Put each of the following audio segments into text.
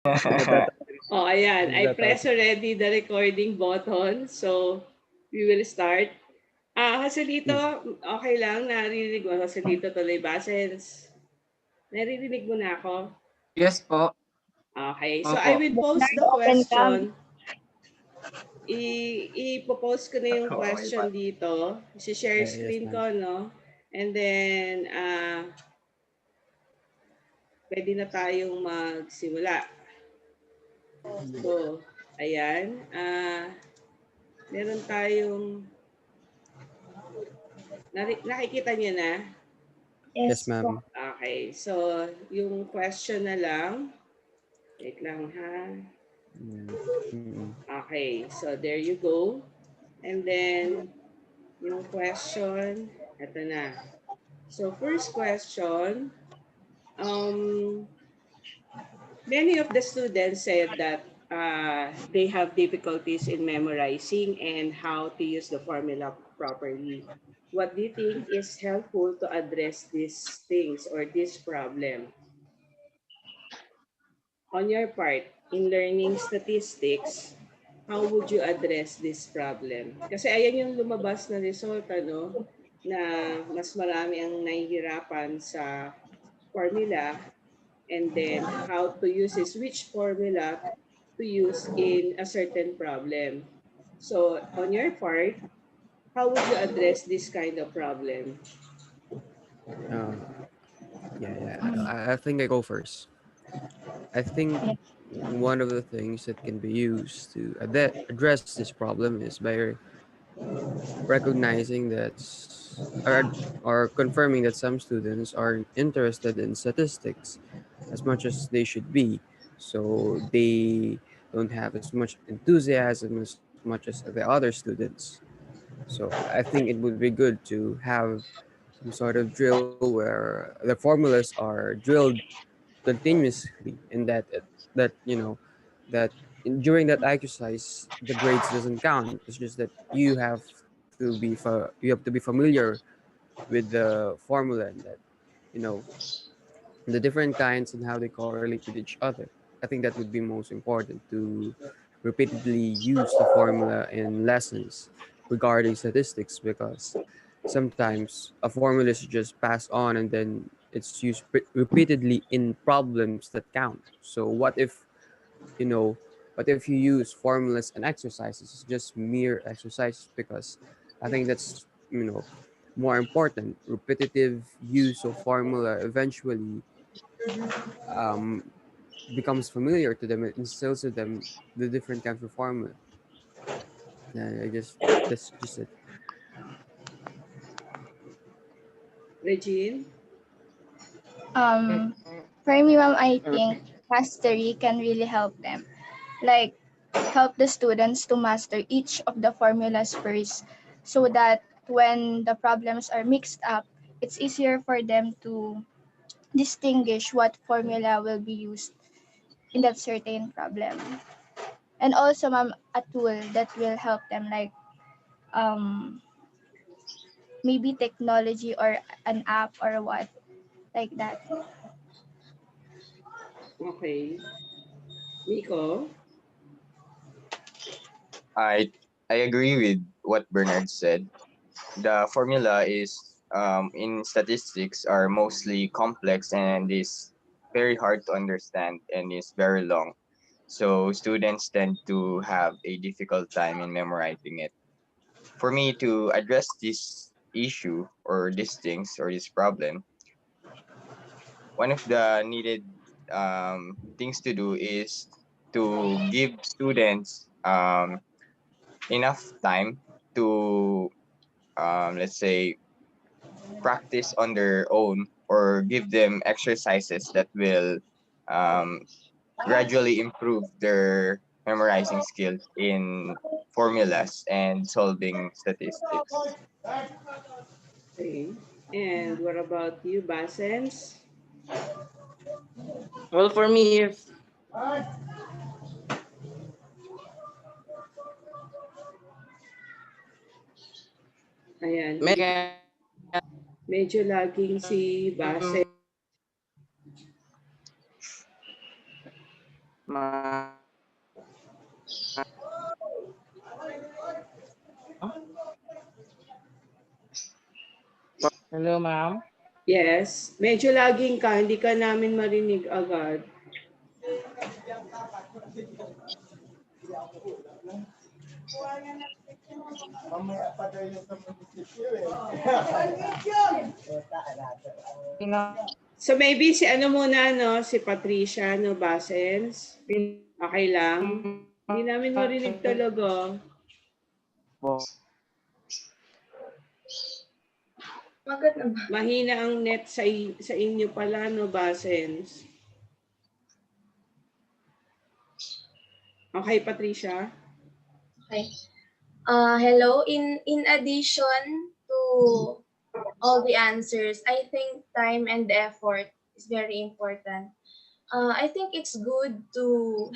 Oh, ayan. I press Nagtatanong. already the recording button. So, we will start. Joselito, Mm. okay lang? Naririnig mo, Joselito tuloy ba? Since naririnig mo na ako? Yes po. Okay. So, I Opo. will post the Bernardo, open cam. question. I-post ko na yung question dito. I-share Yes, screen ma'am. ko, no? And then, pwede na tayong magsimula. So, ayan. Meron tayong, nakikita niyo na? Yes, Yes po. ma'am. Okay. So, yung question na lang. Wait lang ha. Mm. Mm. Okay. So, there you go. And then, yung question, eto na. So, first question, um, many of the students said that they have difficulties in memorizing and how to use the formula properly. What do you think is helpful to address these things or this problem? On your part, in learning statistics, how would you address this problem? Kasi ayan yung lumabas na result, ano, na mas marami ang nahihirapan sa formula and then how to use is which formula to use in a certain problem. So on your part, how would you address this kind of problem? Uh, I think I go first. I think one of the things that can be used to address this problem is by recognizing that or confirming that some students are interested in statistics as much as they should be, so they don't have as much enthusiasm as much as the other students. So I think it would be good to have some sort of drill where the formulas are drilled continuously, and that during that exercise the grades doesn't count. It's just that you have to be familiar with the formula, and that you know the different kinds and how they correlate with each other. I think that would be most important, to repeatedly use the formula in lessons regarding statistics, because sometimes a formula is just passed on and then it's used repeatedly in problems that count. So you know what if you use formulas and exercises? It's just mere exercises, because I think that's more important. Repetitive use of formula eventually um, becomes familiar to them. It instills to them the different kinds of formula. Yeah, that's just it. Regine? For me, ma'am, I think mastery can really help them. Like, help the students to master each of the formulas first so that when the problems are mixed up, it's easier for them to distinguish what formula will be used in that certain problem. And also, ma'am, a tool that will help them, like um, maybe technology or an app or what, like that. Okay. Nico? I I agree with what Bernard said. The formula is in statistics are mostly complex and is very hard to understand and is very long. So students tend to have a difficult time in memorizing it. For me to address this issue or these things or this problem, one of the needed things to do is to give students enough time to let's say practice on their own or give them exercises that will um, gradually improve their memorizing skills in formulas and solving statistics. Okay. And what about you, Basens? Well, for me, if Ayan. may can Medyo laging si Basen. Ma- Hello, ma'am. Yes. Medyo laging ka, hindi ka namin marinig agad. So maybe si ano muna, no? Si Patricia, no? Basens. Okay lang. Hindi namin marinig talaga. Mahina ang net sa inyo pala, no? Basens. Okay, Patricia? Okay. Hello. In addition to all the answers, I think time and effort is very important. I think it's good to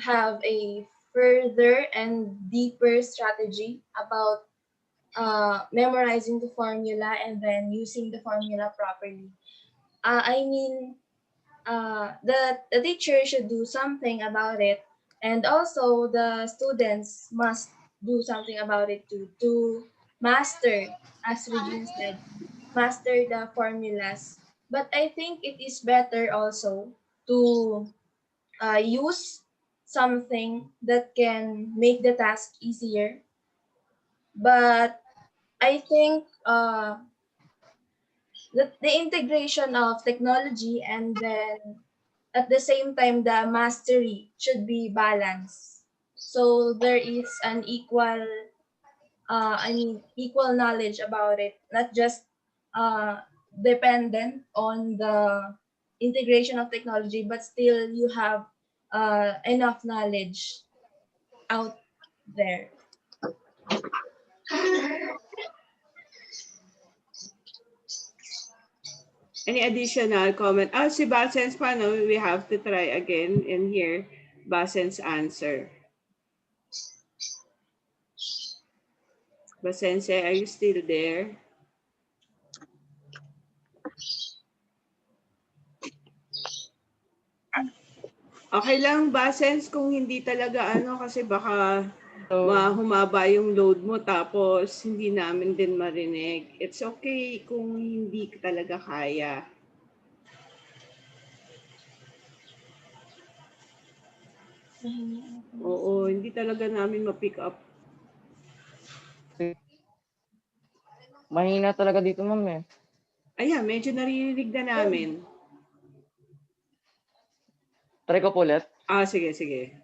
have a further and deeper strategy about memorizing the formula and then using the formula properly. I mean, the teacher should do something about it, and also the students must do something about it too, to master, as Regine said, master the formulas. But I think it is better also to use something that can make the task easier. But I think the integration of technology and then at the same time the mastery should be balanced, so there is an equal knowledge about it, not just uh, dependent on the integration of technology, but still you have enough knowledge out there. Any additional comment? Si Basens pa, no? We have to try again and hear Basens' answer. Basense, are you still there? Okay lang, Basens, kung hindi talaga kasi baka humaba yung load mo tapos hindi namin din marinig. It's okay kung hindi talaga kaya. Oo, hindi talaga namin ma-pick up. Mahina talaga dito, ma'am eh. Ayan, medyo naririnig na namin. Try ko po ulit. Sige, sige.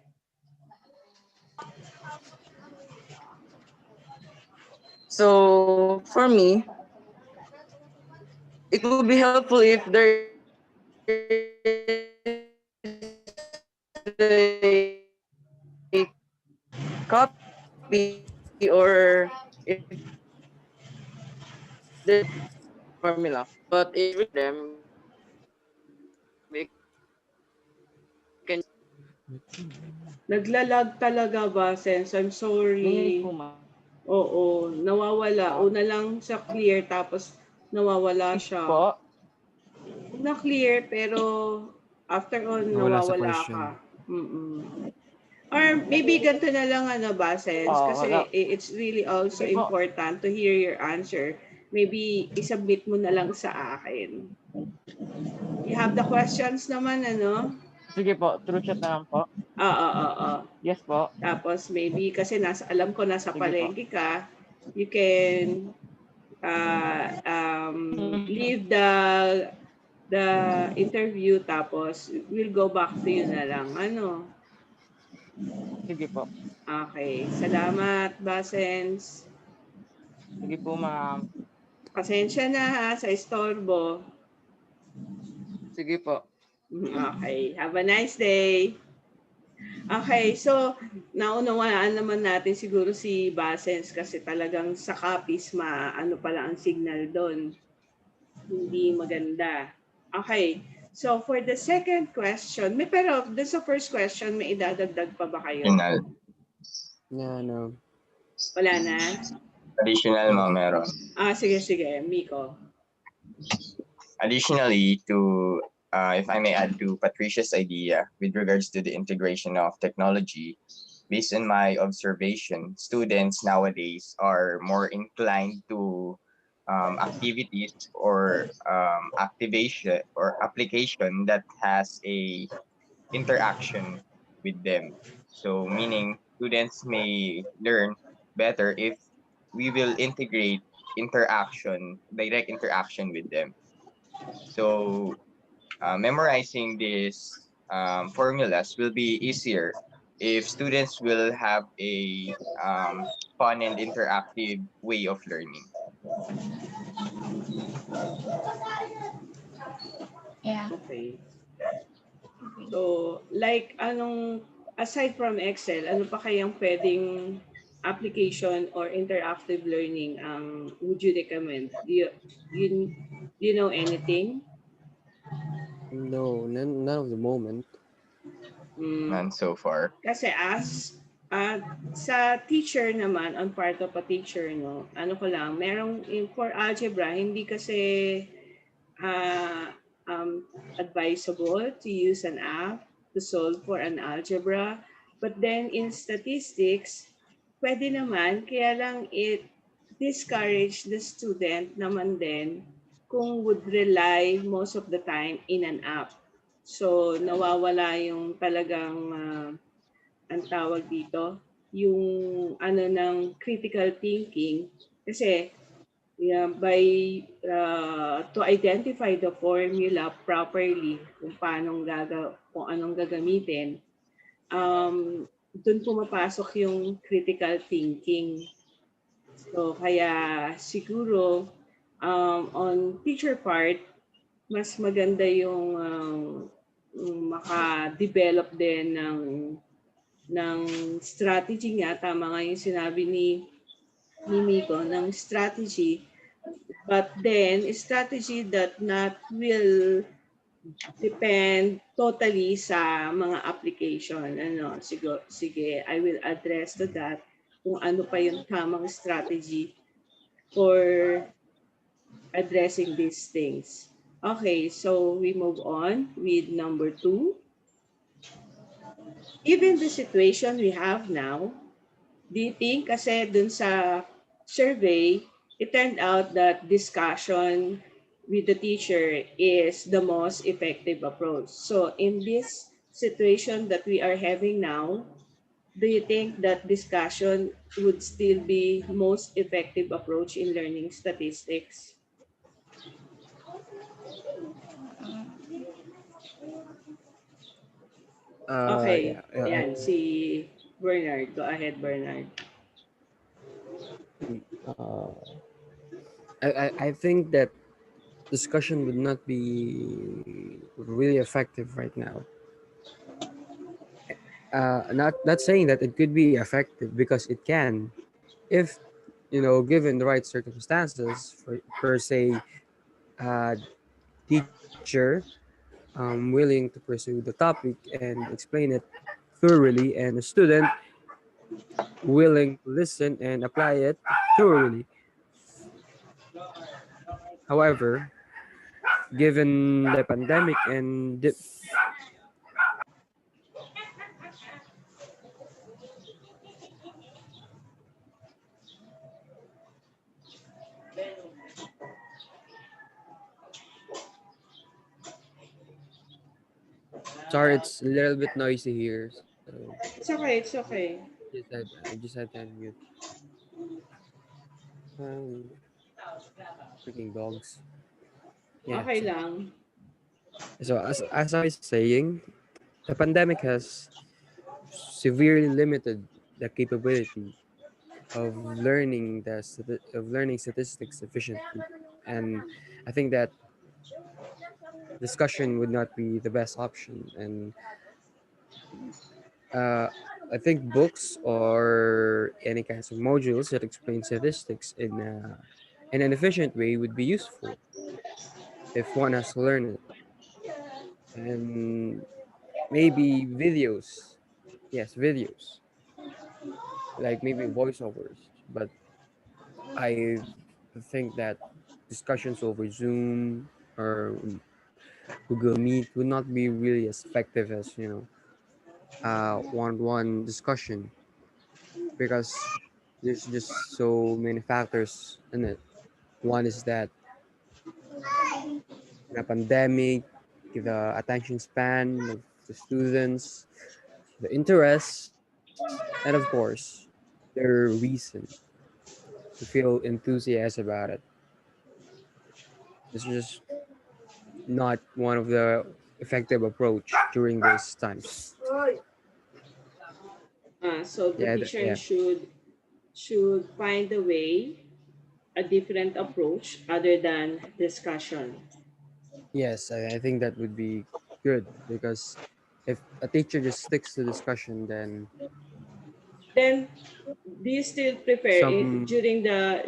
So, for me, it would be helpful if there is a copy or if the formula. But if with them, we can Naglalag talaga ba, Sense? I'm sorry. po, ma'am. Oo, nawawala. Una lang sa clear tapos nawawala siya. Po. Una clear pero after all Nawala sa nawawala question. ka. Or maybe ganito na lang ba, Sense? Kasi Wala. it's really also Sige po. important to hear your answer. Maybe isubmit mo na lang sa akin. You have the questions naman, Sige po, through chat na lang po. Yes po. Tapos maybe kasi alam ko nasa Sige po. palengke ka, you can leave the interview tapos we'll go back to you na lang. Sige po. Okay. Salamat, Basens. Sige po, ma'am. Pasensya na sa istorbo. Sige po. Okay. Have a nice day. Okay, so naunawaan naman natin siguro si Basens kasi talagang sa copies pala ang signal doon. Hindi maganda. Okay, so for the second question, pero sa first question, may idadagdag pa ba kayo? Additional. No. Wala na? Additional, ma'am, meron. Sige, Miko. Additionally, to if I may add to Patricia's idea with regards to the integration of technology, based on my observation, students nowadays are more inclined to activities or activation or application that has a interaction with them. So meaning students may learn better if we will integrate direct interaction with them. So memorizing these formulas will be easier if students will have a fun and interactive way of learning. Yeah. Okay. So, like, aside from Excel, ano pa kayang pwedeng application or interactive learning ang would you recommend? You, do you know anything? No, none of the moment. Mm, None so far. kasi sa teacher naman, on part of a teacher, no, ano ko lang, for algebra, hindi kasi uh, advisable to use an app to solve for an algebra. But then in statistics, pwede naman, kaya lang it discourage the student naman din kung would rely most of the time in an app. So nawawala yung talagang ang tawag dito, yung ng critical thinking kasi yeah, by to identify the formula properly kung anong gagamitin, doon pumapasok yung critical thinking. So kaya siguro on teacher part, mas maganda yung maka-develop din ng strategy nga, tama nga yung sinabi ni Miko, ng strategy, but then strategy that not will depend totally sa mga application. Sige, I will address to that kung ano pa yung tamang strategy for addressing these things. Okay, so we move on with number 2. Given the situation we have now, do you think, kasi dun sa survey, it turned out that discussion with the teacher is the most effective approach. So in this situation that we are having now, do you think that discussion would still be most effective approach in learning statistics? Okay, Yeah, ayan, si Bernard. Go ahead, Bernard. uh, I think that discussion would not be really effective right now. Not saying that it could be effective, because it can, if given the right circumstances. Per se, teacher willing to pursue the topic and explain it thoroughly, and a student willing to listen and apply it thoroughly. However, given the pandemic and sorry, it's a little bit noisy here, so It's okay, it's okay. I just had to unmute. Um, Freaking dogs. Yeah. Okay lang. So as I was saying, the pandemic has severely limited the capability of learning statistics efficiently, and I think that discussion would not be the best option. And uh, I think books or any kinds of modules that explain statistics in an efficient way would be useful if one has to learn it. And maybe videos, yes, videos, like maybe voiceovers. But I think that discussions over Zoom or Google Meet would not be really as effective as, one-on-one discussion, because there's just so many factors in it. One is that the pandemic, the attention span of the students, the interests, and of course, their reason to feel enthusiastic about it. It's just not one of the effective approach during these times. So the teacher Yeah. should find a way, a different approach other than discussion. Yes, I think that would be good, because if a teacher just sticks to discussion, then Then do you still prepare some during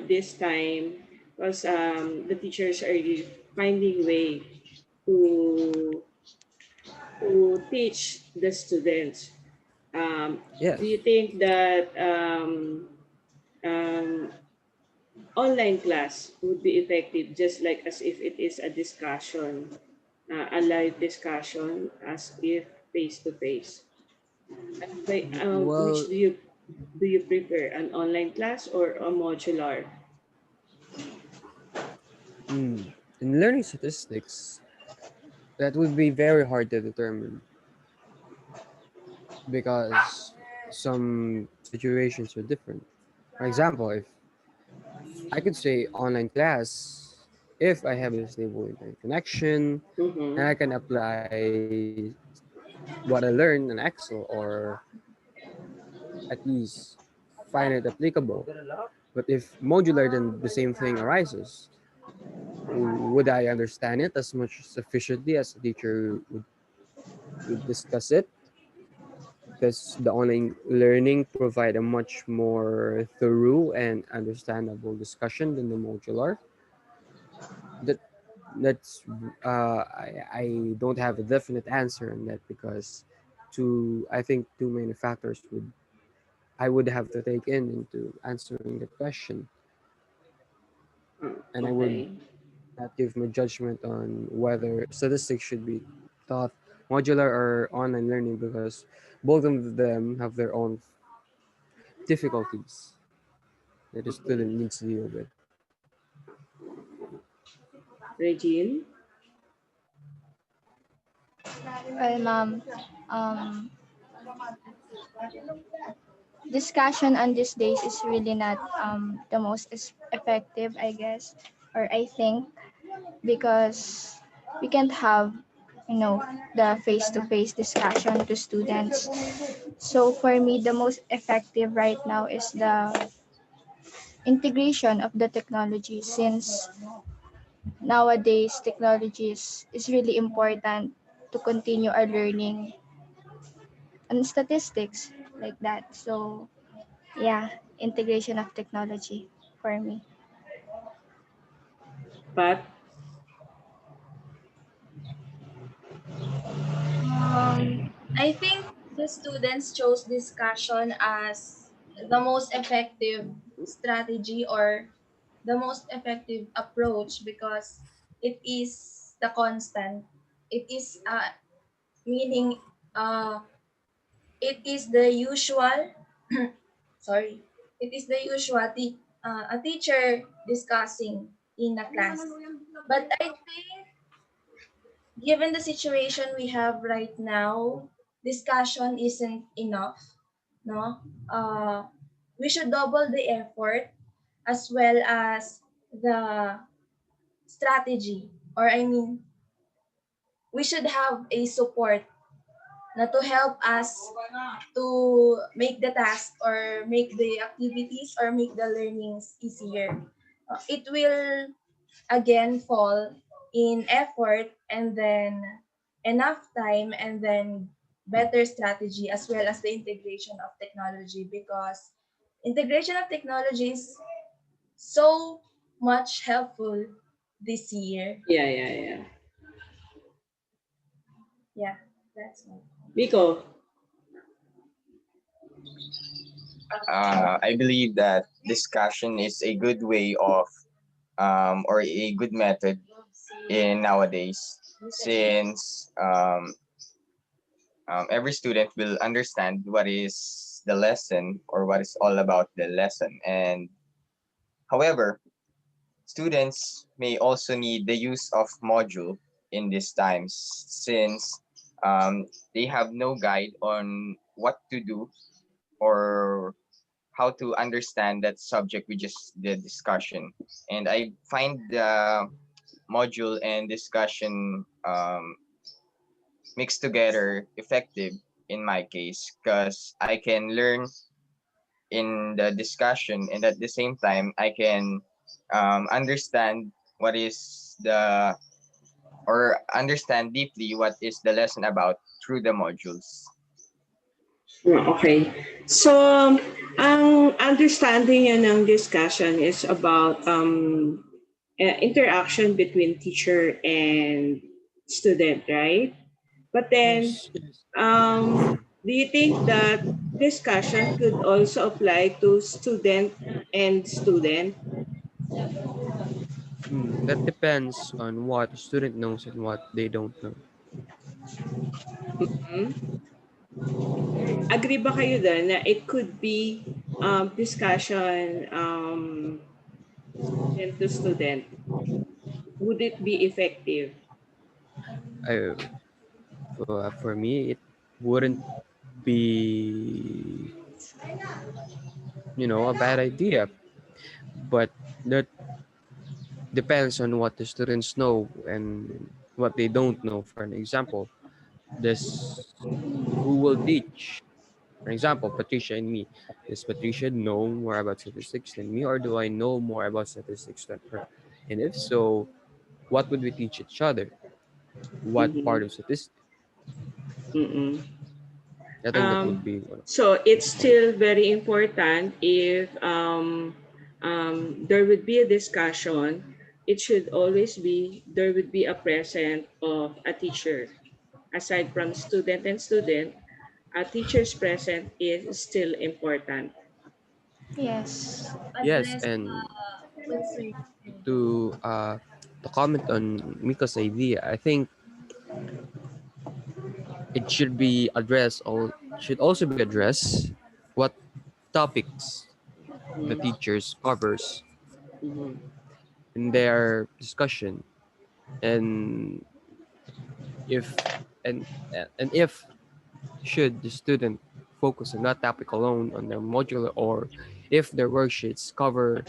this time, because the teachers are really finding way to teach the students. Do you yes. think that um, online class would be effective, just like as if it is a discussion, a live discussion, as if face to face? Which Well, do you prefer, an online class or a modular? in learning statistics, that would be very hard to determine, because some situations are different. For example, if I could say online class, if I have a stable internet connection and Mm-hmm. I can apply what I learned in Excel, or at least find it applicable. But if modular, then the same thing arises. Would I understand it as much sufficiently as a teacher would discuss it? Because the online learning provide a much more thorough and understandable discussion than the modular. That that's I don't have a definite answer on that, because I think too many factors I would have to take into answering the question, and I would Okay. not give my judgment on whether statistics should be taught modular or online learning, because both of them have their own difficulties that a student needs to deal with. Regine? Well, ma'am, um, discussion on these days is really not the most effective, I guess, or I think, because we can't have, the face-to-face discussion to students. So for me, the most effective right now is the integration of the technology, since nowadays technology is really important to continue our learning and statistics like that. So yeah, integration of technology for me. Pat? I think the students chose discussion as the most effective strategy or the most effective approach because it is the constant. It is meaning uh, it is the usual sorry, it is the usual a teacher discussing in a class. But I think given the situation we have right now, discussion isn't enough. No, we should double the effort as well as the strategy, or I mean, we should have a support na to help us to make the task or make the activities or make the learnings easier. It will again fall in effort and then enough time and then better strategy as well as the integration of technology because integration of technology is so much helpful this year. Yeah. Yeah, that's all. Miko? I believe that discussion is a good way of or a good method in nowadays since every student will understand what is the lesson or what is all about the lesson. And however, students may also need the use of module in these times since they have no guide on what to do or how to understand that subject we just did discussion. And I find the module and discussion mixed together effective in my case because I can learn in the discussion and at the same time I can understand what is the or understand deeply what is the lesson about through the modules. Okay. So, ang understanding niya ng discussion is about interaction between teacher and student, right? But then, Yes, yes. do you think that discussion could also apply to student and student? That depends on what the student knows and what they don't know. Hmm? Agree ba kayo doon na it could be discussion student to student? Would it be effective? I, for me, it wouldn't be, a bad idea, but that depends on what the students know and what they don't know. For an example, this who will teach. For example, Patricia and me. Does Patricia know more about statistics than me, or do I know more about statistics than her? And if so, what would we teach each other? What Mm-hmm. part of statistics? Mm-mm. I think that would be one of So it's the points. still very important if there would be a discussion. It should always be there would be a present of a teacher. Aside from student and student, a teacher's present is still important. Yes. Yes, Address and concern. to uh, to comment on Miko's idea, I think it should be addressed or should also be addressed what topics the Mm-hmm. teachers covers Mm-hmm. in their discussion, and if and and if should the student focus on that topic alone on their modular, or if their worksheets cover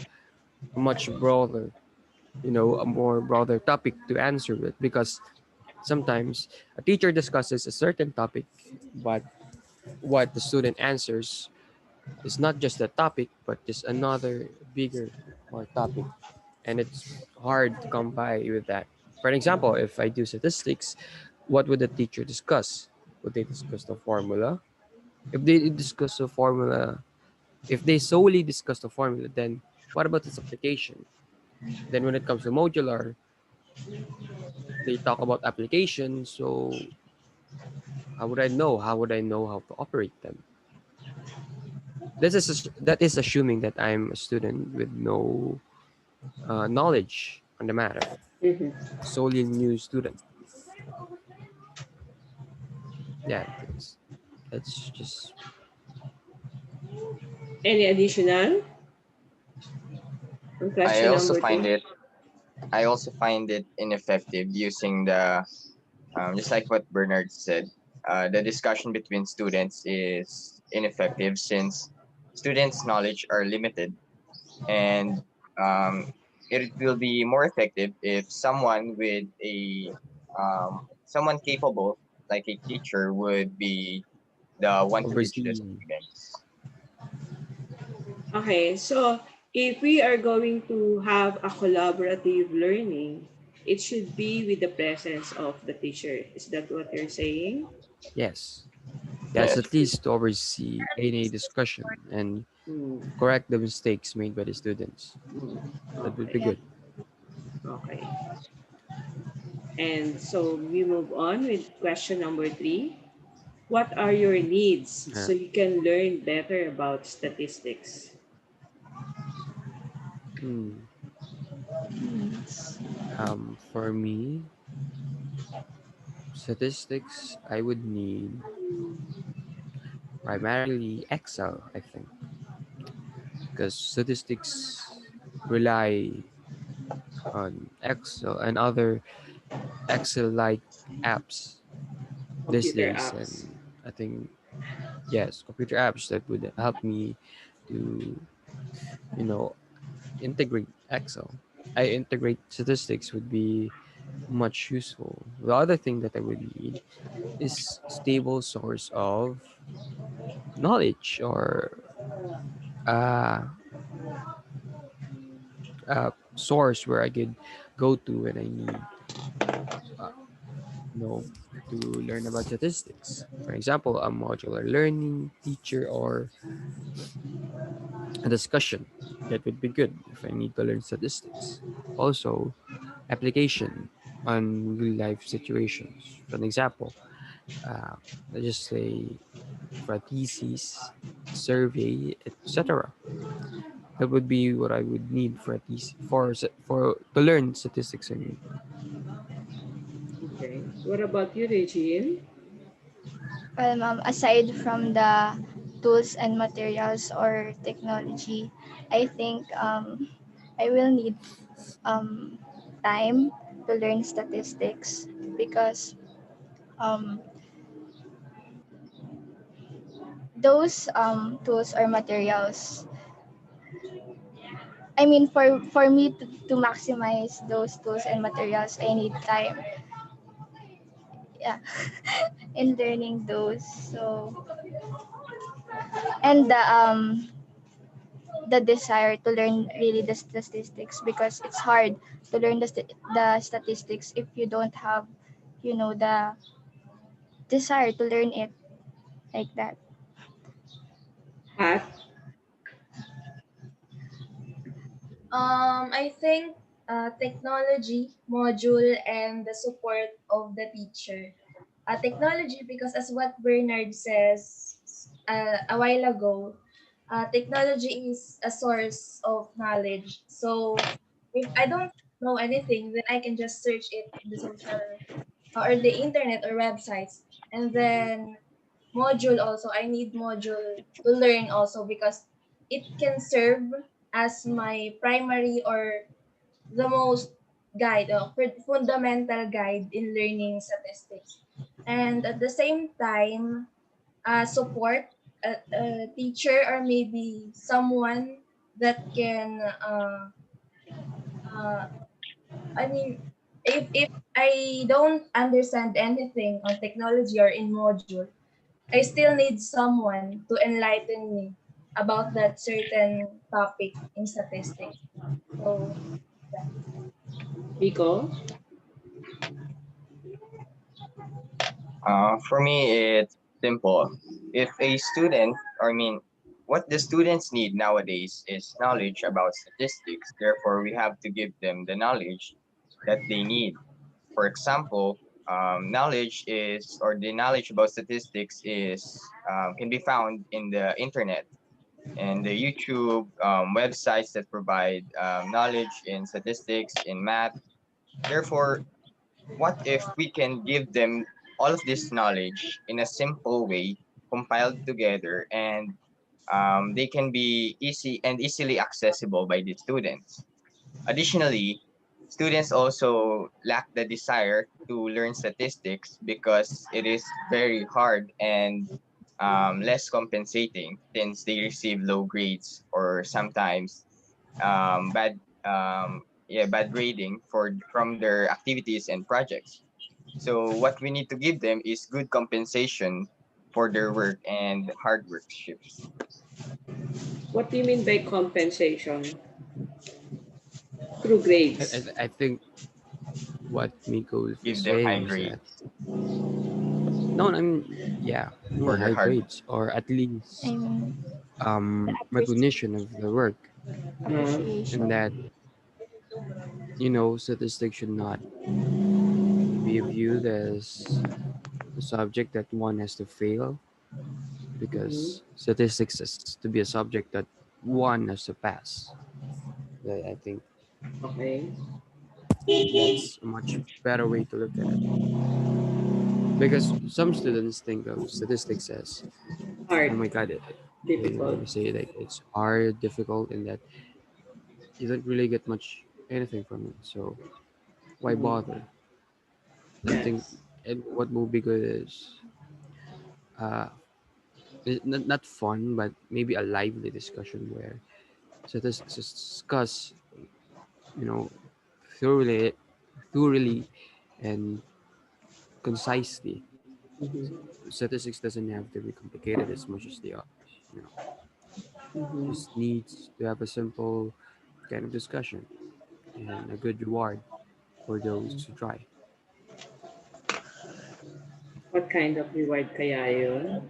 a much broader, a more broader topic to answer with, because sometimes a teacher discusses a certain topic, but what the student answers is not just the topic, but just another bigger more topic. And it's hard to come by with that. For an example, if I do statistics, what would the teacher discuss? Would they discuss the formula? If they discuss the formula, if they solely discuss the formula, then what about its application? Then when it comes to modular, they talk about application. So how would I know? How would I know how to operate them? That is assuming that I'm a student with no knowledge on the matter, Mm-hmm. solely new student. Yeah, that's just Any additional on I question also number find two? it I also find it ineffective using the just like what Bernard said, the discussion between students is ineffective since students' knowledge are limited, and um, it will be more effective if someone with a someone capable, like a teacher, would be the one to teach the overseen. students. Okay, so if we are going to have a collaborative learning, it should be with the presence of the teacher. Is that what you're saying? Yes, yes, Yes. at least to oversee any discussion and Hmm. correct the mistakes made by the students. Hmm. That would be Okay. Yeah. good. Okay. And so we move on with question number three. What are your needs Uh, so you can learn better about statistics? hmm, Yes. for me, statistics, I would need primarily Excel, I think, because statistics rely on Excel and other Excel-like apps these Computer days, apps. and I think yes, computer apps that would help me to you know integrate Excel. I integrate statistics would be much useful. The other thing that I would need is stable source of knowledge or uh, source where I could go to when I need uh, know to learn about statistics. For example, a modular learning teacher or a discussion that would be good if I need to learn statistics. Also, application on real life situations. For an example, uh, let's just say for a thesis, survey, etc. That would be what I would need for a thesis for to learn statistics. I mean, Okay. What about you, Regine? Aside from the tools and materials or technology, I think I will need um, time to learn statistics because um, those tools or materials, I mean, for me to maximize those tools and materials, I need time. Yeah, in learning those. So, and the desire to learn really the statistics because it's hard to learn the statistics if you don't have, the desire to learn it like that. Pat? I think technology, module, and the support of the teacher. Technology, because as what Bernard says a while ago, technology is a source of knowledge. So if I don't know anything, then I can just search it in the social or the internet or websites. And then module also, I need module to learn also because it can serve as my primary or the most guide or fundamental guide in learning statistics. And at the same time, support a teacher or maybe someone that can uh, I mean, if I don't understand anything on technology or in module, I still need someone to enlighten me about that certain topic in statistics. So, yeah. Biko? For me, it's simple. If a student, or I mean, what the students need nowadays is knowledge about statistics. Therefore, we have to give them the knowledge that they need. For example, knowledge is, or the knowledge about statistics is, can be found in the internet and the YouTube websites that provide knowledge in statistics, in math. Therefore, what if we can give them all of this knowledge in a simple way, compiled together, and they can be easily accessible by the students. Additionally, students also lack the desire to learn statistics because it is very hard and less compensating since they receive low grades or sometimes bad grading from their activities and projects. So what we need to give them is good compensation for their work and hard work shifts. What do you mean by compensation? Through grades. I think what Miko is Give them high saying is that grades no, I mean yeah, for their high hard. grades or at I least mean, the recognition of the work, and appreciation. that statistics should not be viewed as a subject that one has to fail Mhm. because statistics is to be a subject that one has to pass. I think Okay. that's a much better way to look at it. because some students think of statistics as, oh Hard, my god, difficult. they say like it's hard, difficult, and that you don't really get much anything from it. So why Mhm. bother? I think Yes. what will be good is uh, not fun, but maybe a lively discussion where statistics discuss, you know, thoroughly, thoroughly and concisely. Mhm. Statistics doesn't have to be complicated as much as the others. You know, Mhm. just needs to have a simple kind of discussion and a good reward for those who try. What kind of reward kaya yun?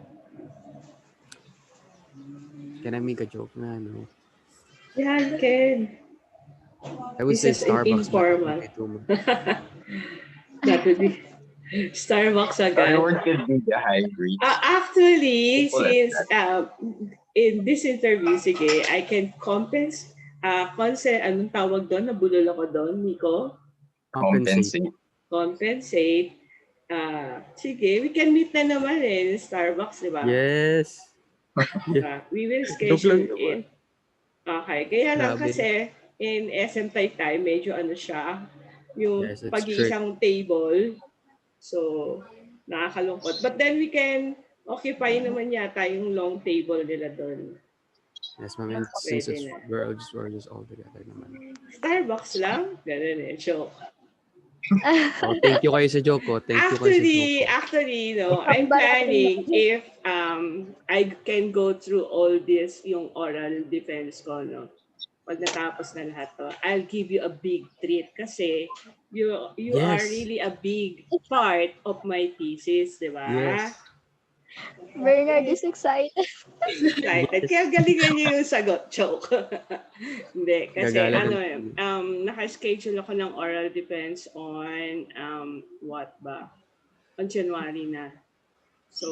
Can I make a joke na? No, Yeah, you can. I would This say is an Starbucks, but that would informal. be too much. That would be Starbucks The agad. reward could be the high grades. Actually, Simple as since that. in this interview, sige, I can anong tawag doon? Nabulol ako doon, Nico? Compensate. Compensate. Compensate. Sige, we can meet na naman in Starbucks, di ba? Yes. Yeah. We will Joke lang schedule naman. in. Okay, kaya lang Grabe. kasi in SM Taytay, medyo ano siya, yung Yes, it's strict. pag-iisang table. So, nakakalungkot. But then we can occupy naman yata yung long table nila doon. Yes, ma'am. And since Pwede it's na. we're just all together naman. Starbucks lang? Ganun eh. Joke. Oh, thank you kayo sa joke ko. Thank you kayo sa joke ko. Actually, no, I'm Tambal natin planning yan. if I can go through all this, yung oral defense ko, no. Pag natapos na lahat to, I'll give you a big treat kasi you are Yes. really a big part of my thesis, di ba? Yes. Bernard is excited. Excited. Yes. Kaya galingan niyo yung sagot. Joke. Hindi. Kasi Gagala ano ng naka-schedule ako ng oral defense on, what ba? On January na. So,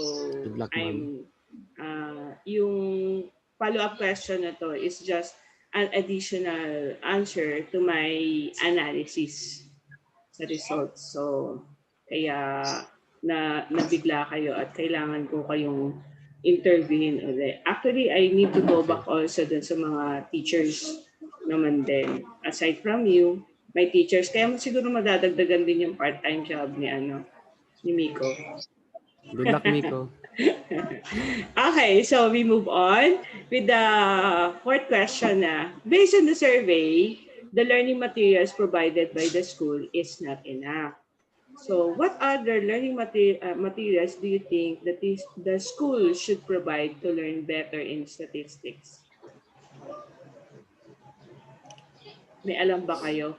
good luck, ma'am. I'm, yung follow-up question na to is just an additional answer to my analysis sa results. So, kaya nabigla kayo at kailangan ko kayong interviewin ulit. Actually, I need to go Okay. back also dun sa mga teachers naman din. Aside from you, my teachers. Kaya siguro madadagdagan din yung part-time job ni Miko. Good luck, Miko. Okay, so we move on with the fourth question na. Based on the survey, the learning materials provided by the school is not enough. So what other learning materials do you think that the school should provide to learn better in statistics? May alam ba kayo?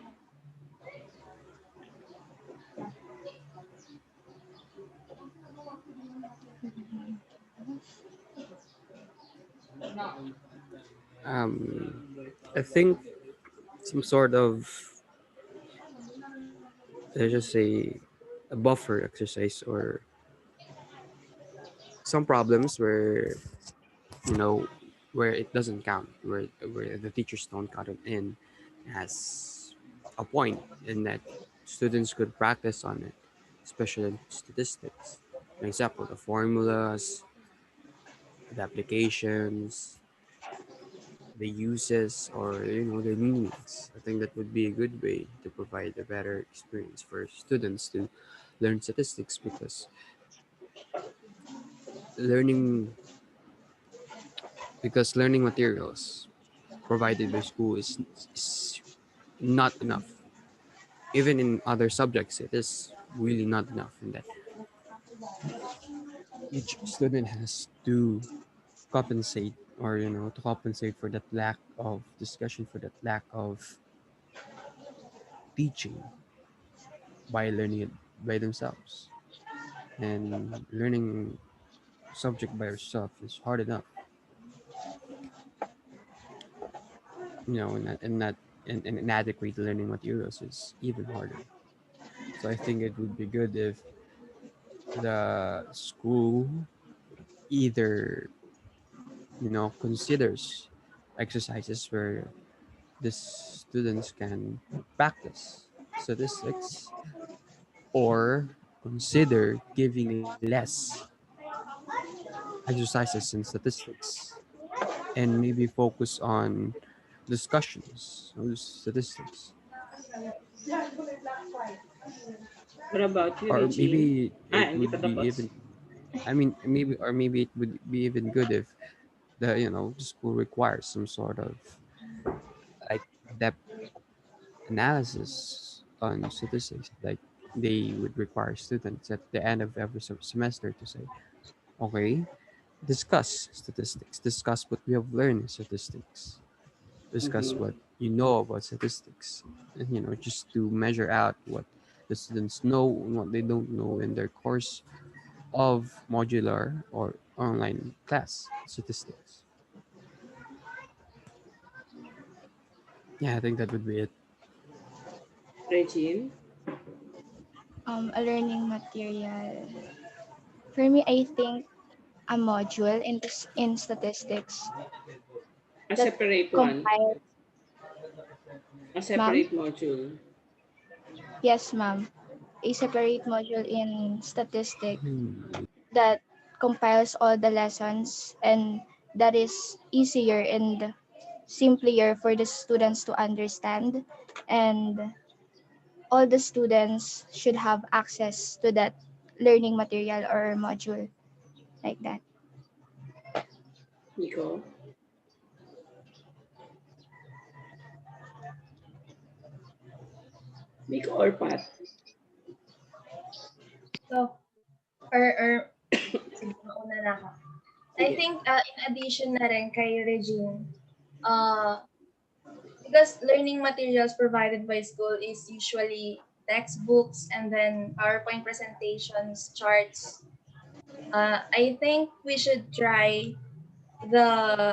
I think some sort of, let's just say, a buffer exercise or some problems where, you know, where it doesn't count, where the teachers don't count it in as a point, in that students could practice on it, especially in statistics. For example, the formulas, the applications, the uses, or the meanings. I think that would be a good way to provide a better experience for students to learn statistics, learning learning materials provided by school is not enough. Even in other subjects, it is really not enough. In that each student has to compensate, or to compensate for that lack of discussion, for that lack of teaching, by learning it by themselves. And learning subject by yourself is hard enough, and inadequate learning materials is even harder. So I think it would be good if the school either considers exercises where the students can practice statistics, or consider giving less exercises in statistics and maybe focus on discussions of statistics. What about you, Or Regine? maybe it Hindi pa would be tapos. even, I mean, maybe it would be even good if the school requires some sort of like depth analysis on statistics. Like they would require students at the end of every semester to say, okay, discuss statistics, discuss what we have learned in statistics, discuss Mhm. what you know about statistics, and just to measure out what the students know and what they don't know in their course of modular or online class statistics. Yeah, I think that would be it. Regine? A learning material. For me, I think a module in statistics A that separate one. compiles, A ma'am? separate module. Yes, ma'am. A separate module in statistics Hmm. that compiles all the lessons, and that is easier and simpler for the students to understand, and all the students should have access to that learning material or module like that. Nico? Nico or Pat? So, or sige, mauna na ako. I Sige. think in addition na rin kay Regine, because learning materials provided by school is usually textbooks and then PowerPoint presentations, charts. I think we should try the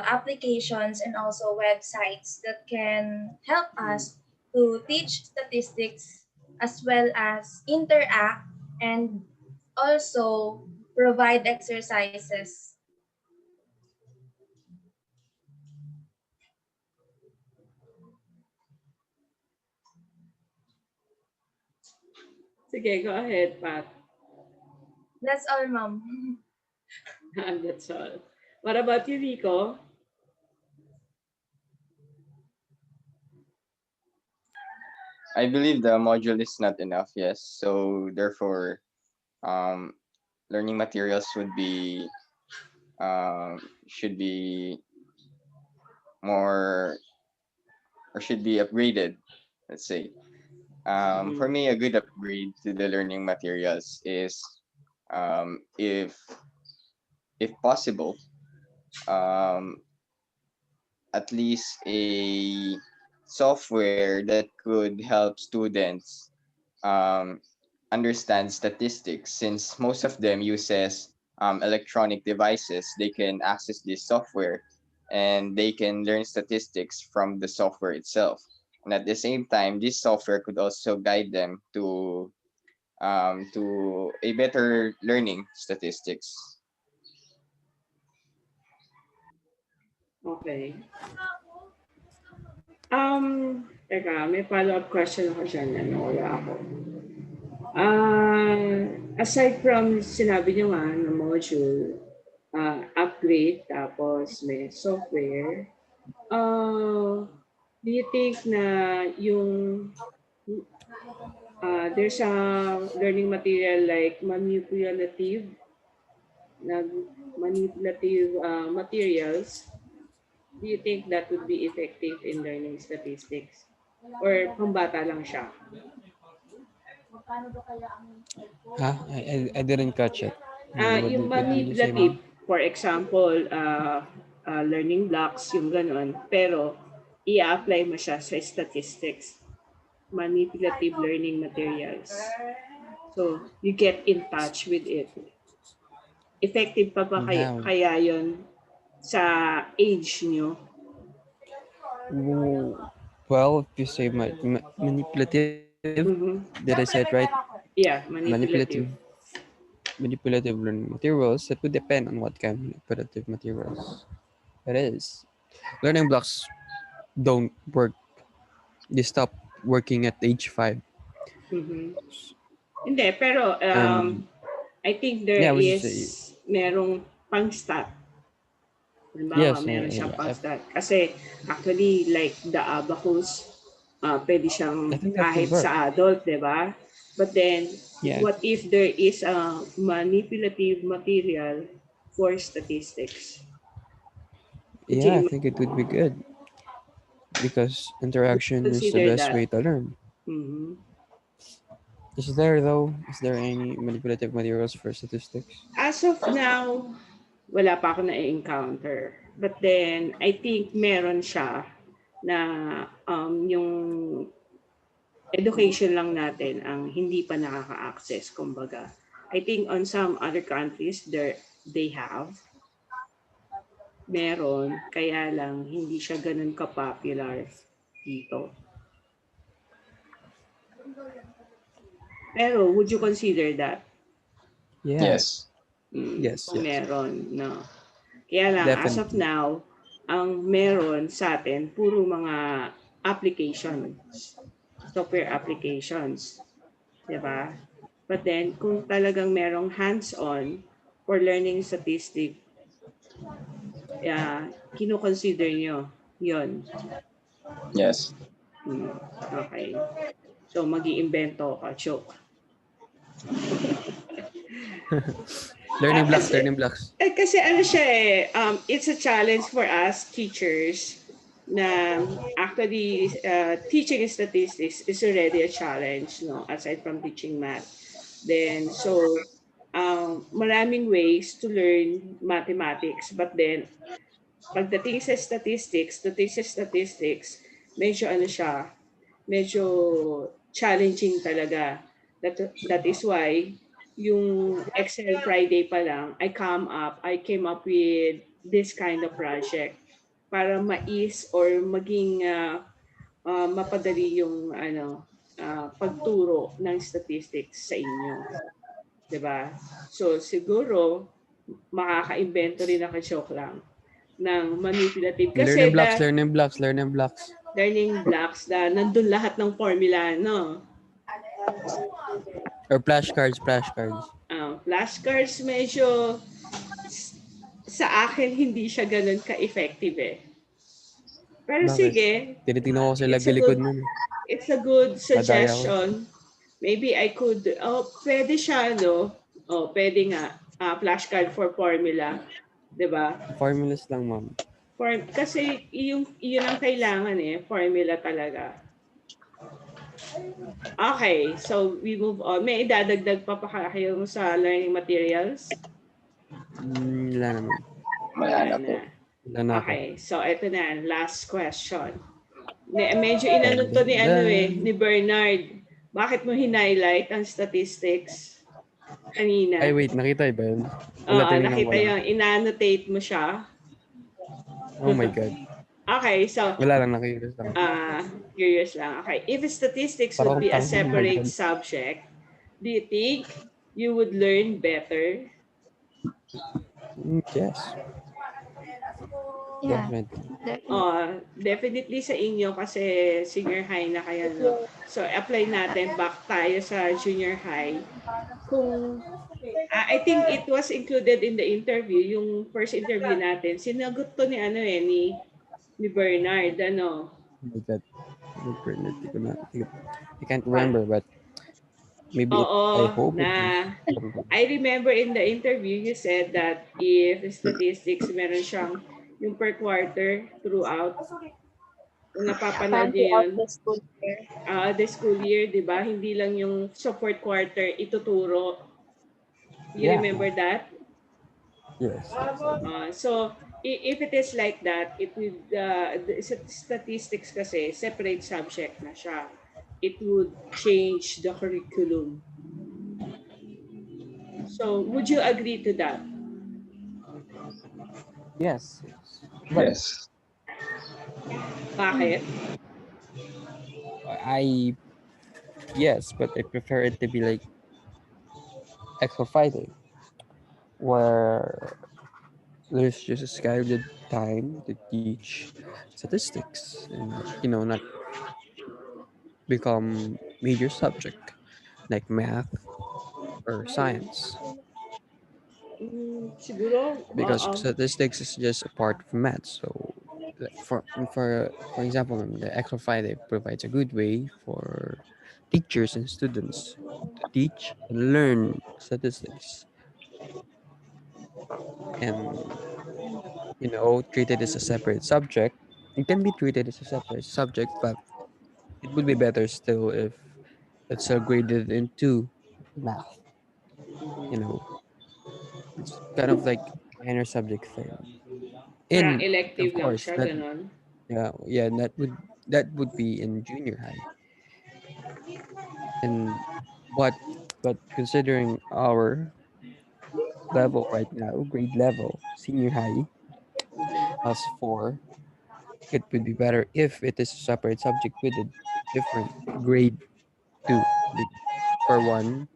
applications and also websites that can help us to teach statistics as well as interact and also provide exercises. Sige, go ahead, Pat. That's all, ma'am. That's all. What about you, Nico? I believe the module is not enough, yes. So therefore, um, learning materials should be more or should be upgraded, let's say. For Mhm. me, a good upgrade to the learning materials is if possible, um, at least a software that could help students um, understand statistics, since most of them uses electronic devices. They can access this software and they can learn statistics from the software itself, and at the same time this software could also guide them to a better learning statistics. Okay. Teka, may follow-up question ako dyan. Wala ako. Aside from sinabi nyo nga na module, upgrade, tapos may software, do you think na yung there's a learning material like manipulative materials, do you think that would be effective in learning statistics? Or pambata lang siya? Huh? I didn't catch it. Yung What did you say, manipulative, ma'am? for example, learning blocks, yung ganon, pero i-apply mo siya sa statistics. Manipulative learning materials. So, you get in touch with it. Effective pa ba How? kaya yon sa age nyo? Well, if you say manipulative, Mm-hmm. did I say it right? Yeah, Manipulative, manipulative. manipulative learning materials. It would depend on what kind of manipulative materials it is. Learning blocks don't work. They stop working at age 5. Mm-hmm. Hindi, pero And I think yeah, there I was just is merong pang-stat. Halimbawa, yes, meron siyang I, pang-stat. Kasi actually, like the abacus, pwede I siyang think that would kahit work. sa adult, di ba? But then, Yeah, what if there is a manipulative material for statistics? Would yeah, I you think it would be good because interaction is the consider best that? way to learn. Mhm. Is there though? Is there any manipulative materials for statistics? As of now, wala pa ako na-encounter. But then, I think meron siya na yung education lang natin ang hindi pa nakaka-access, kumbaga. I think on some other countries, they have, meron, kaya lang hindi siya ganun ka-popular dito. Pero would you consider that? Yeah, Yes. yes, Kung yes, meron, no. Kaya lang, as of definitely. now, ang meron sa atin, puro mga applications, software applications. Diba? But then, kung talagang merong hands-on for learning statistic, kino-consider nyo yon. Yes. Okay. So, mag-iimbento ka, joke. Learning blocks, Kasi, learning blocks. kasi ano siya it's a challenge for us teachers na actually teaching statistics is already a challenge, no, aside from teaching math. Then, so, maraming ways to learn mathematics, but then, pagdating sa statistics, medyo ano siya, medyo challenging talaga. That is why, yung Excel Friday pa lang, I came up with this kind of project para mais or maging mapadali yung pagturo ng statistics sa inyo. 'Di ba? So siguro makaka-invento rin ako, joke lang, ng manipulative kasi Learning blocks, learning blocks, learning blocks. learning blocks na nandun lahat ng formula, no? Or flashcards, flashcards. Flashcards medyo sa akin hindi siya ganun ka-effective eh. Pero Bakit? sige, Tinitingnan ko sila it's a likod good nun. it's a good Madaya ko. suggestion. Maybe I could, pwede siya, no? Pwede nga, flashcard for formula. 'Di ba? Formulas lang, ma'am. Kasi yun ang kailangan eh, formula talaga. Okay, so we move on. May idadagdag pa kayo sa learning materials? Wala naman. Wala na po. Wala na ako. Okay, so ito na, last question. Medyo inano to ni Bernard. Bakit mo highlight ang statistics kanina? Ay, wait. Nakita ba yun? Wala, tinignan ko Nakita lang. yung in-annotate mo siya. Oh my God. Okay, so Wala lang, nakita lang. curious lang. Okay, if statistics would be a separate subject, do you think you would learn better? Yes. Yeah, Definitely. Definitely sa inyo kasi senior high na kayo, no? So, apply natin back tayo sa junior high. Kung, I think it was included in the interview, yung first interview natin, sinagot to ni Bernard, ano? Oh my God. Bernard, I can't remember, but maybe I hope it was. I remember in the interview, you said that if statistics, meron siyang yung per quarter throughout. Kung napapanood niyo yun, the school year, di ba? Hindi lang yung sa fourth quarter ituturo. You remember that? Yes. So, if it is like that, it would, the statistics kasi, separate subject na siya. It would change the curriculum. So, would you agree to that? Yes. Yes. Bakit? Yes, but I prefer it to be like Excel Friday, where there's just a scheduled time to teach statistics and not become major subject. like math or science, Siguro, because statistics is just a part of math. So like for example, the Excel 5 they provides a good way for teachers and students to teach and learn statistics, and treat it as a separate subject. It can be treated as a separate subject, but it would be better still if it's graded into math. You know, it's kind of like minor subject thing. parang In of elective lang course siya, that ganon. yeah, that would be in junior high. And but considering our level right now, grade level, senior high, class 4, it would be better if it is a separate subject with a different grade too. For one,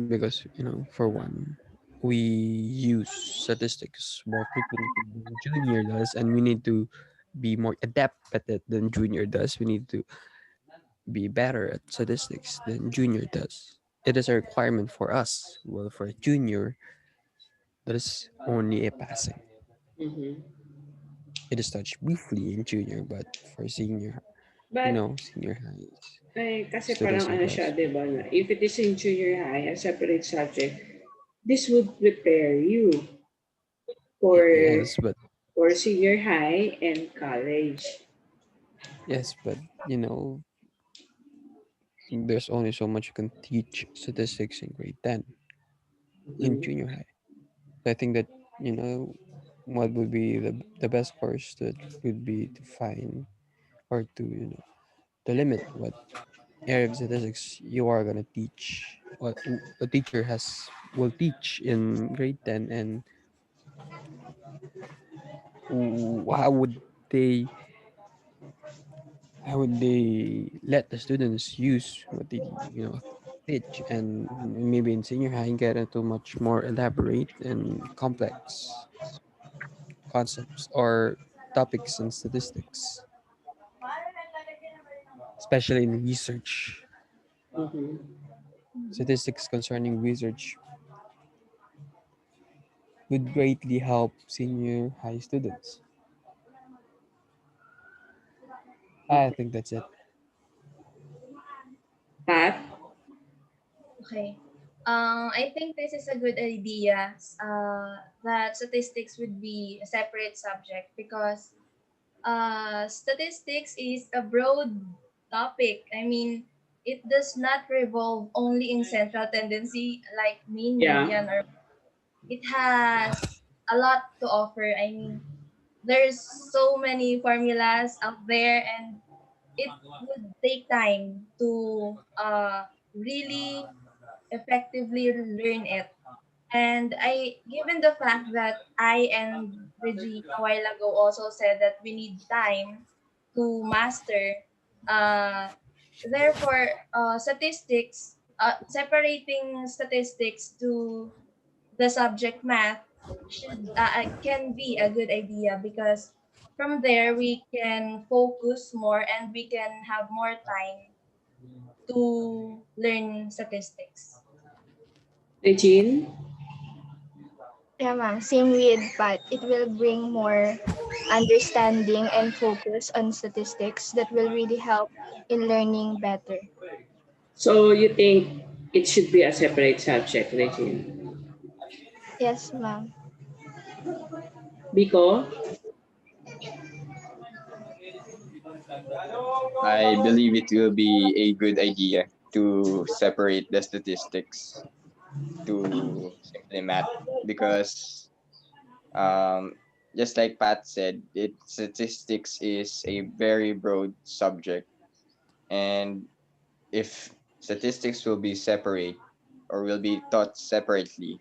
because for one, we use statistics more frequently than junior does, and we need to be more adept at it than junior does. We need to be better at statistics than junior does. It is a requirement for us. Well, for a junior, that is only a passing. Mhm. It is touched briefly in junior, but for senior, But, senior high kasi students parang like ano siya, us. di ba, na if it is in junior high, a separate subject, this would prepare you for Yes, but senior high and college. yes, but there's only so much you can teach statistics in grade 10 in Mhm. junior high. So I think that what would be the best course that would be to find or to limit what area of statistics you are gonna teach, what a teacher will teach in grade 10, and how would they let the students use what they teach, and maybe in senior high get into much more elaborate and complex concepts or topics in statistics, especially in research. Mhm. Statistics concerning research would greatly help senior high students. I Okay. think that's it. Pat? Okay. I think this is a good idea, that statistics would be a separate subject because statistics is a broad topic. I mean, it does not revolve only in central tendency like mean, Yeah. median, or it has a lot to offer. I mean, there's so many formulas out there, and it would take time to really effectively learn it. And given the fact that I and Reggie a while ago also said that we need time to master, uh, therefore, separating statistics to the subject math can be a good idea because from there we can focus more and we can have more time to learn statistics. Regine? Yeah, ma'am. Same with Pat. It will bring more understanding and focus on statistics that will really help in learning better. So you think it should be a separate subject, Regine? Yes, ma'am. Because? I believe it will be a good idea to separate the statistics to simply math because um, just like Pat said, statistics is a very broad subject, and if statistics will be separate or will be taught separately,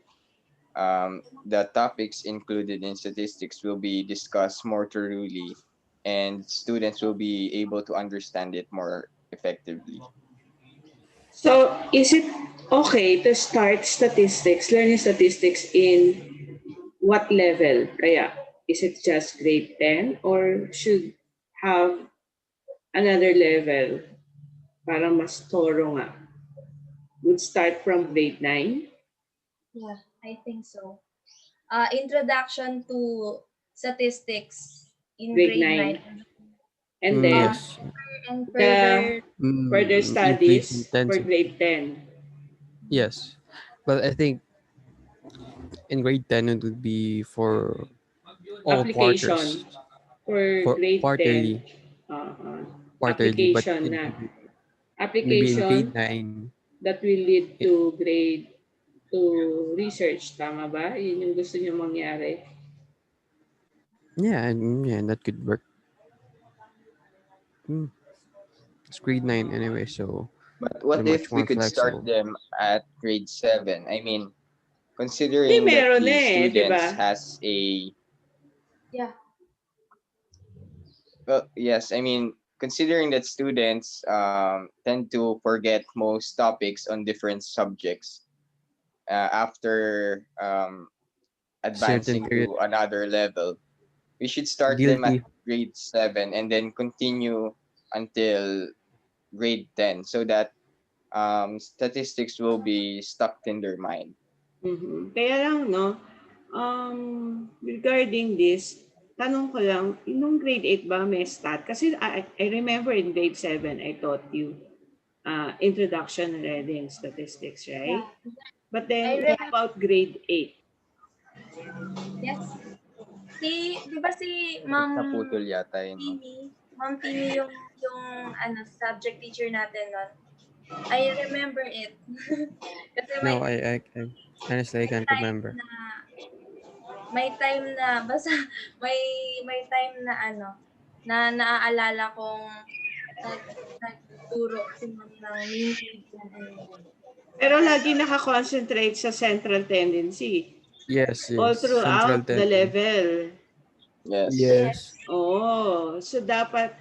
the topics included in statistics will be discussed more thoroughly, and students will be able to understand it more effectively. So is it okay to start statistics, learning statistics in what level? Kaya, is it just grade 10 or should have another level para mas thorough nga? Would start from grade 9? Yeah, I think so. Introduction to statistics in Grade grade 9. 9. And then Yes. And the further Increase studies for intensity. grade 10. Yes. But I think in grade 10 it would be for all quarters. Application for For grade 10. quarterly. Uh-huh. Quarterly. But Application in na. maybe in grade Application 9. that will lead to grade to research. Tama ba? Yun yung gusto niyo mangyari. Yeah, and that could work. It's grade 9 anyway, so But they're what much if we more could start flexible. them at grade 7? I mean, Hindi, considering that meron the eh, di ba? students has a yeah. well, yes, I mean, considering that students tend to forget most topics on different subjects after Certain advancing period. to another level, we should start them at Guilty. grade 7 and then continue until grade 10 so that statistics will be stuck in their mind. Kaya lang, no, regarding this, tanong ko lang, nung grade 8 ba may stat? Kasi I remember in grade 7, I taught you introduction already in statistics, right? Yeah. But I then, what remember. about grade 8? Yes. Di ba si Ma'am Naputol yata yun. Ma'am Tini yung subject teacher natin nun. I remember it. Kasi No, I honestly I can't remember. may time na basta may time na na naaalala kong nagturo si Ma'am ng main grade Pero lagi nakakonsentrate sa central tendency. Yes, All Central throughout the 10. level. Yes. Yes. Oh, so dapat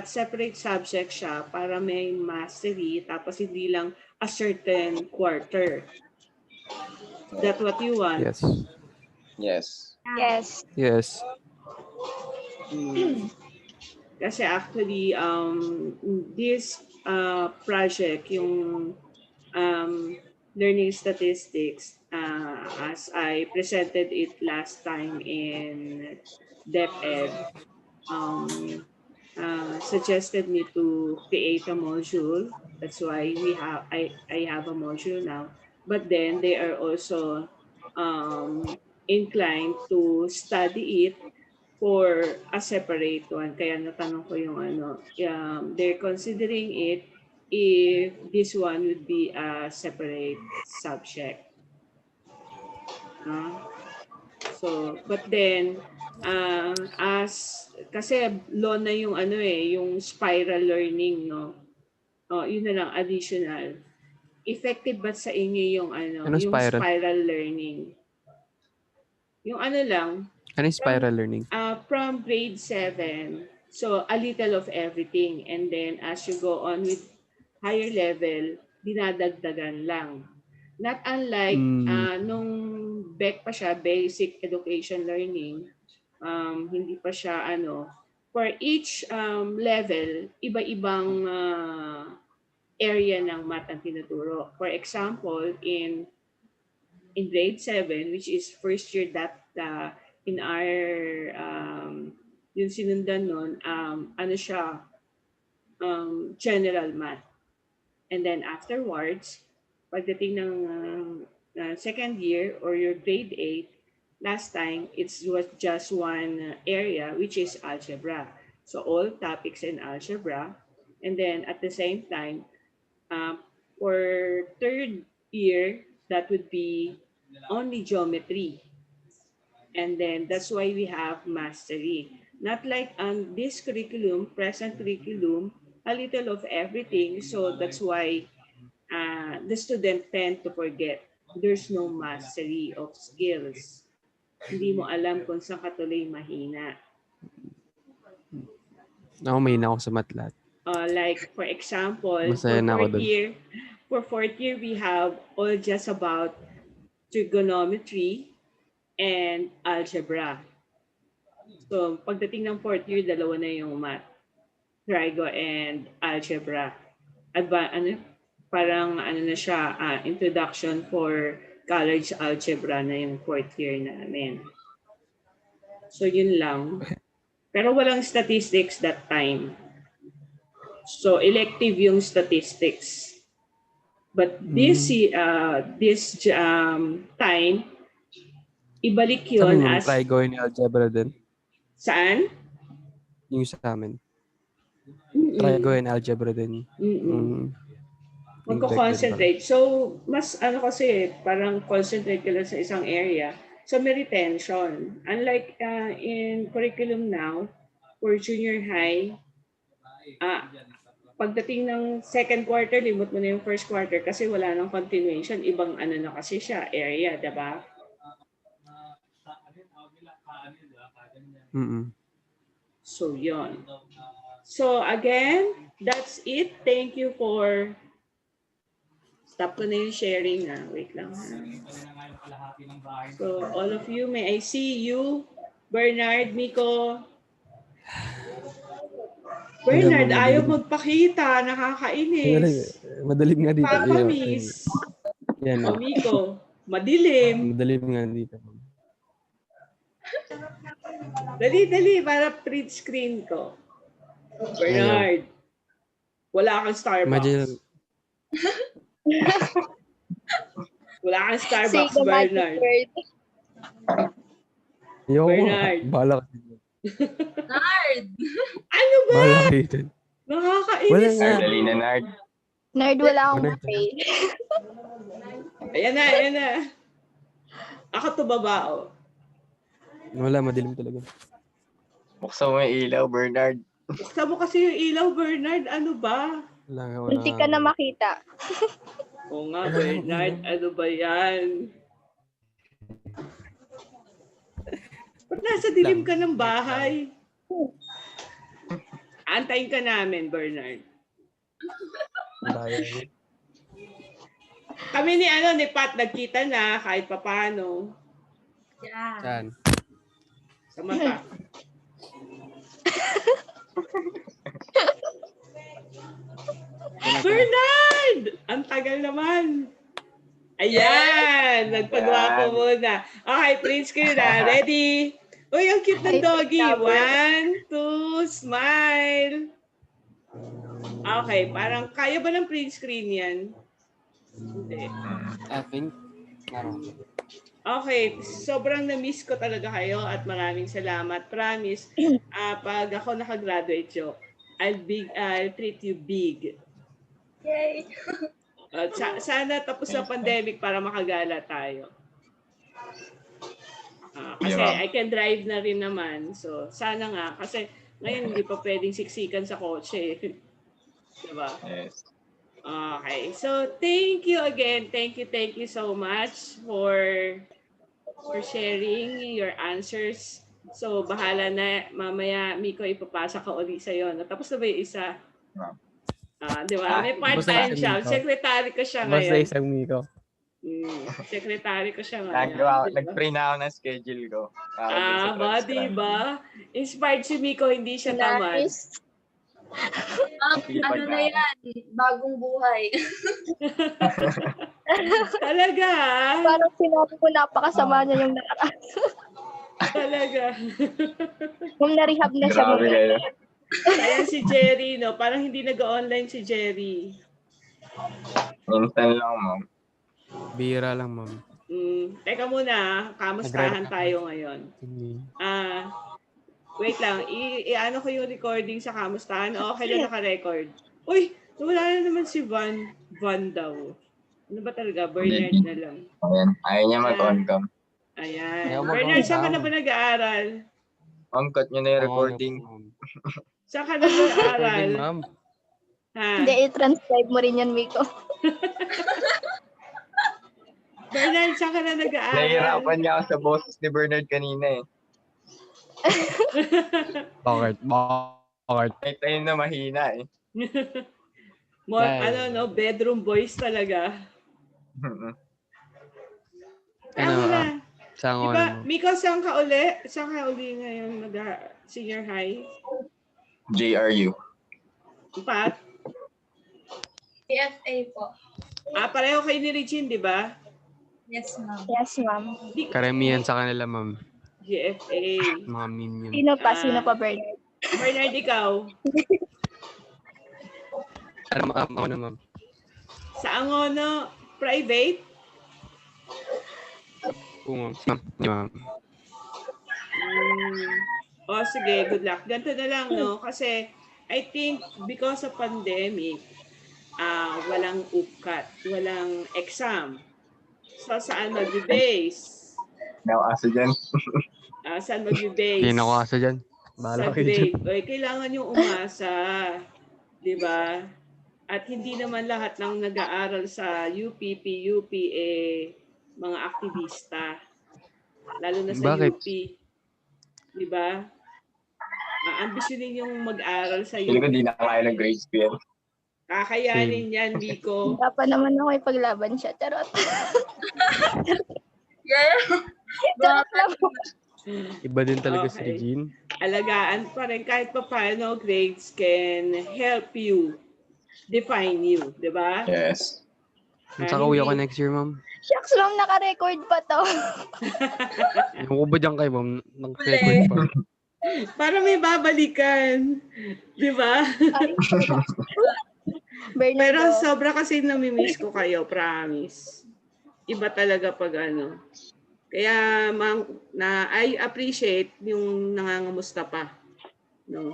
separate subject siya para may mastery tapos hindi lang a certain quarter. That's what you want. Yes. Yes. Yes. Yes. Kasi actually this project yung learning statistics as I presented it last time in DepEd suggested me to create a module. That's why I have a module now. But then they are also inclined to study it for a separate one. Kaya natanong ko yung they're considering it if this one would be a separate subject. So, but then, kasi law na yung yung spiral learning, no? Yun na lang, additional. Effective ba sa inyo yung yung spiral learning? Yung lang, Spiral learning? from grade 7, so a little of everything. And then as you go on with higher level, dinadagdagan lang. Not unlike nung BEC pa siya, basic education learning, hindi pa siya for each level, iba-ibang area ng math ang tinuturo. For example, in grade 7, which is first year that in our yung sinundan nun, siya, general math. And then afterwards, pagdating ng second year or your grade 8, last time it was just one area, which is algebra. So all topics in algebra. And then at the same time, for third year, that would be only geometry. And then that's why we have mastery. Not like on this curriculum, present curriculum, a little of everything. So that's why the student tend to forget. There's no mastery of skills. Hindi mo alam kung saan ka tuloy mahina. Ako mahina ako sa matlat. Like for example, Masaya na ako dun. for fourth year, we have all just about trigonometry and algebra. So pagdating ng fourth year, dalawa na yung math. trigo and algebra. Parang ano na siya, introduction for college algebra na yung 4th year namin. So yun lang. Pero walang statistics that time. So elective yung statistics. But this time, ibalik Sabi yun mo, as... try going algebra din. Saan? Yung sa amin. Try going algebra din. Magko-concentrate. So, mas ano kasi, parang concentrate ka lang sa isang area. So, may retention. Unlike in curriculum now, for junior high, pagdating ng second quarter, limot mo na yung first quarter kasi wala nang continuation. Ibang ano na kasi siya, area, diba? So, yon. So, again, that's it. Thank you for... Stop ko na yung sharing na. Wait lang. So, all of you, may I see you? Bernard, Miko. Bernard, ayaw magpakita. Nakakainis. Madilim nga dito. Papamiss. Yan. O, Miko, madilim. Madilim nga dito. Dali, para print screen ko. Bernard, wala kang Starbucks. Wala kang Starbucks, Bernard. Bernard. Bala ka. Nard! Ano ba? Bala ka dito. Nakakainis. Dali na, Nard. Nerd, wala akong pay. Ayan na. Ako to babao. Wala, madilim talaga. Buksan mo yung ilaw, Bernard. Buksan mo kasi yung ilaw, Bernard. Ano ba? Hindi ka na makita. Oo nga, Bernard. Ano ba yan? Ba't nasa dilim ka ng bahay? Antayin ka namin, Bernard. Kami ni Pat nagkita na kahit papano. Yeah. Saan? Sa mata. Bernard! Ang tagal naman. Ayan! Nagpagawa ko muna. Okay, print screen na. Ready? Uy, ang cute ng doggy. 1, 2, smile. Okay, parang kaya ba ng print screen yan? Hindi. I think. Okay, sobrang na-miss ko talaga kayo at maraming salamat. Promise, pag ako nakagraduate, joke, I'll treat you big. Yay! Sana tapos na pandemic para makagala tayo. Kasi I can drive na rin naman. So, sana nga. Kasi ngayon hindi pa pwedeng siksikan sa kotse. Diba? Yes. Okay. So, thank you again. Thank you so much for sharing your answers. So, bahala na. Mamaya, Miko, ipapasa ka ulit sa'yo. Natapos na ba yung isa? Di ba? May part-time siya. Secretary ko siya ngayon. Basta isang Miko. Secretary ko siya ngayon. Nag-print na ako ng schedule ko. Diba? Inspired si Miko, hindi siya tamad. Nice. Ano na yan? Bagong buhay. Talaga? Parang sinabi ko napakasama niya yung nakaraan. Talaga. Kung na-rehab na siya. Grabe kayo. Ayan si Jerry, no? Parang hindi nag-online si Jerry. Minsan lang, ma'am. Bira lang, ma'am. Teka muna, kamustahan tayo ngayon. Wait lang, i-ano ko yung recording sa kamustahan. Okay lang naka-record. Uy, wala na naman si Van daw. Ano ba talaga? Bernard na lang. Ayan. Ayaw niya mag-on-cam. Ayan. Bernard, saan ka na ba nag-aaral? Ma'am, cut niyo na yung recording. Saan ka na nag-aaral? Ma'am. Hindi, i-transcribe mo rin yan, Miko. Bernard, saan ka na nag-aaral? Nahihirapan niya ako sa boses ni Bernard kanina eh. Bakit? May time na mahina eh. Bedroom boys talaga. Saan ko diba, Miko, saan ka uli? Saan ka uli ngayon senior high? JRU. 4? GFA po. Pareho kayo ni Regine, di ba? Yes, ma'am. Yes, ma'am. Karamihan sa kanila, ma'am. GFA. Mga minion. Sino pa, Bernard? Bernard, ikaw? Ako na, ma'am. Sa Angono, private? Oo, ma'am. Ma'am. Sige, good luck. Ganito na lang, no? Kasi I think because of pandemic, walang UPCAT, walang exam. So, saan mag-base? Nauasa dyan. Saan mag-base? Hindi na ako asa dyan. Bahala Sa kayo dyan. grade. Oy, kailangan yung umasa. Di ba? At hindi naman lahat ng nag-aaral sa UP, PUP, mga aktivista. Lalo na sa Bakit? UP. Di ba? Ambisyonin yung mag-aral sa Hindi UP. ko di na kaya ng grades ko yan. Kakayanin yan, Biko. Dapat naman ako ipaglaban siya. Charot. Yeah. Charot lang po. Iba din talaga si Okay. Regine. Alagaan pa rin kahit pa paano grades can help you define you, di ba? Yes. Saka uwi ako next year, ma'am. Shucks, ma'am, naka-record pa to. Yung ko ba dyan kayo, ma'am? Nag-record pa. Para may babalikan. Di ba? Bernard, Pero oh. sobra kasi namimiss ko kayo, promise. Iba talaga pag ano. Kaya I appreciate yung nangangamusta pa. No?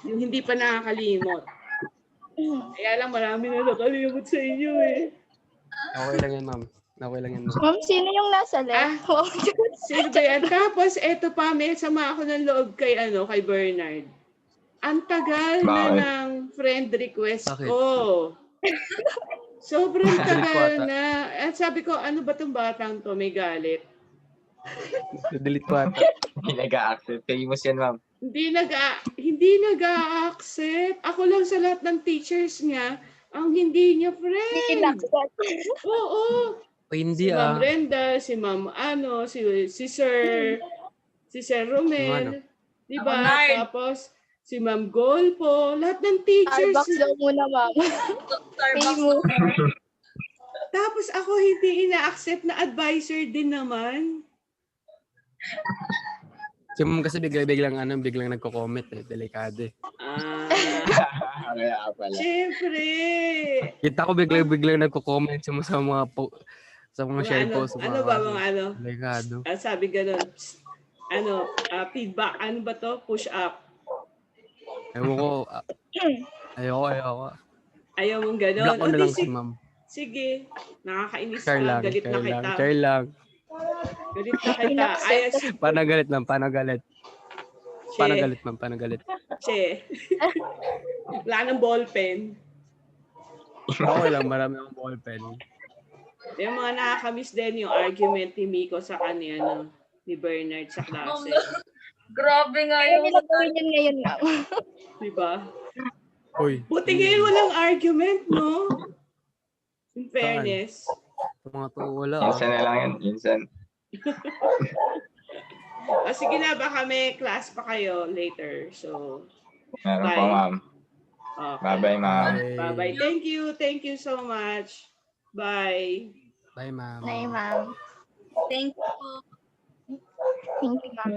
Yung hindi pa nakakalimot. Kaya lang marami na nakalimot sa inyo eh. Okay lang yan, ma'am. Okay lang yan, ma'am. Ma'am, sino yung nasa left? Wow. Sino ba yan? Tapos eto pa, may sama ako ng loob kay Bernard. Ang tagal na Bakit? ng friend request Bakit? ko. Sobrang Galit ko tagal ata. na. At sabi ko, ano ba tong batang to? May galit. Delete ko ata. Hindi nag-a-accept. Famous yan, ma'am. Hindi nag-a-accept. Ako lang sa lahat ng teachers niya, ang hindi niya friend. Oo. O hindi Si Ma'am ah. Brenda, si Ma'am si Sir Romel. Di ba? Bernard. Tapos si Ma'am Golpo, lahat ng teachers. Starbucks daw muna, ma'am. Starbucks. mo. Tapos ako hindi ina-accept na advisor din naman. Si ma'am kasi biglang nagko-comment eh. Delikado eh. Kaya pala. Siyempre. Kita ko biglang nagko-comment sa mga sa mga share posts. Ano ba mga ano? Delikado. Sabi ganun. Feedback. Ano ba to? Push up. Ewan ko. Ayoko. Ayaw mong ganun. Block ko na lang si ma'am. Sige. Nakakainis Share ka. lang. Galit na kita. Share lang. Galit na kita. Ayos. Panagalit ma'am. Panagalit. Che. Panagalit ma'am. Panagalit. Che. Wala ng ballpen. Okay lang. Marami akong ballpen. Yung mga nakakamiss din yung argument ni Miko sa kanya, ni Bernard sa klase. Grabe nga Kaya yung... nila gawin yun ngayon, ma'am. Diba? Uy. Buti ngayon walang argument, no? In fairness. Sa mga to wala. Minsan na lang yan. Minsan. Sige na, baka may class pa kayo later. So, Meron Bye. pa, ma'am. okay. Bye-bye, ma'am. Bye-bye. Thank you so much. Bye. Bye ma'am. Nay, ma'am. Thank you po. Thank you, ma'am.